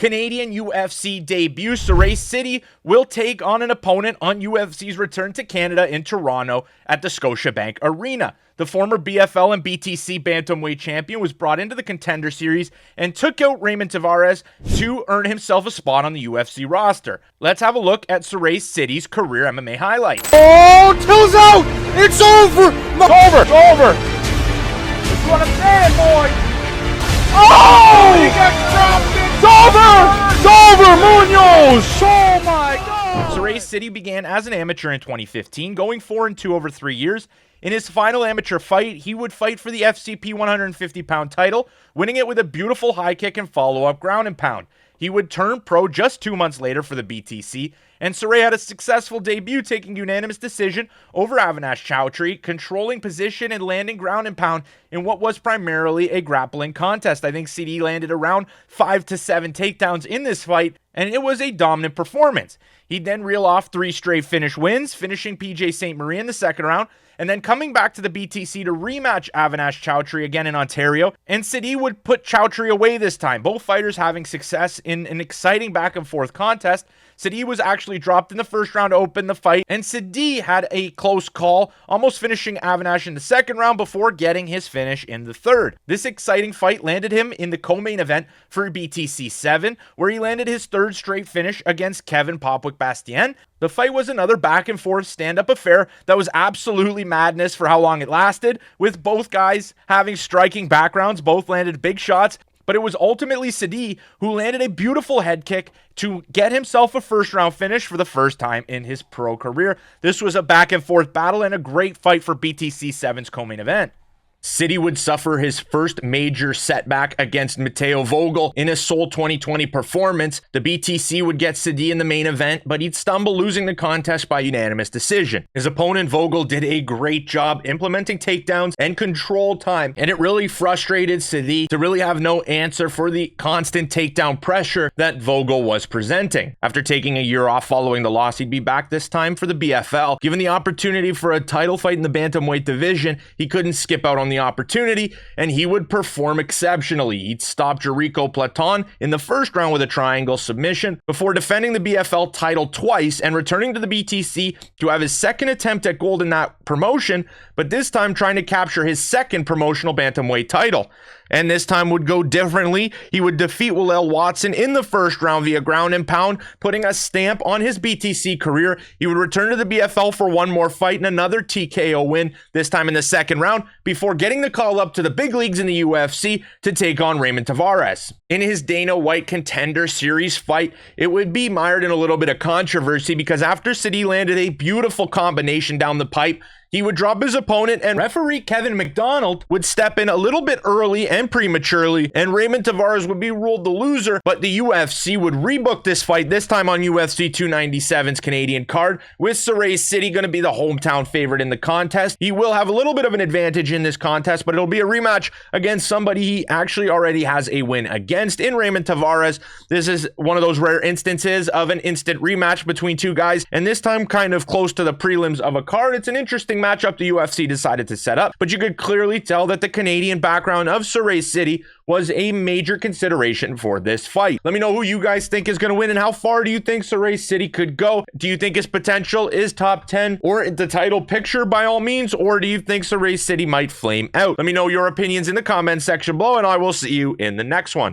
Canadian UFC debut, Serhiy Sidey will take on an opponent on UFC's return to Canada in Toronto at the Scotiabank Arena. The former BFL and BTC bantamweight champion was brought into the Contender Series and took out Ramon Taveras to earn himself a spot on the UFC roster. Let's have a look at Serhiy Sidey's career MMA highlights. Oh, Till's out! It's over! It's over! That's what I'm saying, boy! Oh! He got dropped! It's over! Munoz! Oh my God! Serhiy Sidey began as an amateur in 2015, going 4-2 over 3 years. In his final amateur fight, he would fight for the FCP 150-pound title, winning it with a beautiful high kick and follow-up ground and pound. He would turn pro just 2 months later for the BTC, and Serhiy had a successful debut, taking unanimous decision over Avinash Chowdhury, controlling position and landing ground and pound in what was primarily a grappling contest. I think Sidey landed around 5 to 7 takedowns in this fight, and it was a dominant performance. He'd then reel off 3 straight finish wins, finishing PJ St. Marie in the second round, and then coming back to the BTC to rematch Avinash Chowdhury again in Ontario, and Sidey would put Chowdhury away this time, both fighters having success in an exciting back and forth contest. Sidey was actually dropped in the first round to open the fight, and Sidey had a close call, almost finishing Avinash in the second round before getting his finish in the third. This exciting fight landed him in the co-main event for BTC 7, where he landed his third straight finish against Kevin Popwick-Bastien. The fight was another back and forth stand-up affair that was absolutely madness for how long it lasted, with both guys having striking backgrounds. Both landed big shots, but it was ultimately Sidey who landed a beautiful head kick to get himself a first-round finish for the first time in his pro career. This was a back-and-forth battle and a great fight for BTC 7's co-main event. Sidey would suffer his first major setback against Matteo Vogel in his Seoul 2020 performance. The BTC would get Sidey in the main event, but he'd stumble, losing the contest by unanimous decision. His opponent Vogel did a great job implementing takedowns and control time, and it really frustrated Sidey to really have no answer for the constant takedown pressure that Vogel was presenting. After taking a year off following the loss, he'd be back this time for the BFL. Given the opportunity for a title fight in the bantamweight division, he couldn't skip out on the opportunity, and he would perform exceptionally. He'd stop Jericho Platon in the first round with a triangle submission before defending the BFL title twice and returning to the BTC to have his second attempt at gold in that promotion, but this time trying to capture his second promotional bantamweight title. And this time would go differently. He would defeat Willel Watson in the first round via ground and pound, putting a stamp on his BTC career. He would return to the BFL for one more fight and another TKO win, this time in the second round, before getting the call up to the big leagues in the UFC to take on Ramon Taveras. In his Dana White Contender Series fight, it would be mired in a little bit of controversy because after Sidey landed a beautiful combination down the pipe, he would drop his opponent, and referee Kevin McDonald would step in a little bit early and prematurely, and Ramon Taveras would be ruled the loser, but the UFC would rebook this fight, this time on UFC 297's Canadian card, with Serhiy Sidey going to be the hometown favorite in the contest. He will have a little bit of an advantage in this contest, but it'll be a rematch against somebody he actually already has a win against in Ramon Taveras. This is one of those rare instances of an instant rematch between two guys, and this time kind of close to the prelims of a card. It's an interesting matchup the UFC decided to set up, but you could clearly tell that the Canadian background of Serhiy Sidey was a major consideration for this fight. Let me know who you guys think is going to win and how far do you think Serhiy Sidey could go? Do you think his potential is top 10 or the title picture by all means, or do you think Serhiy Sidey might flame out? Let me know your opinions in the comments section below, and I will see you in the next one.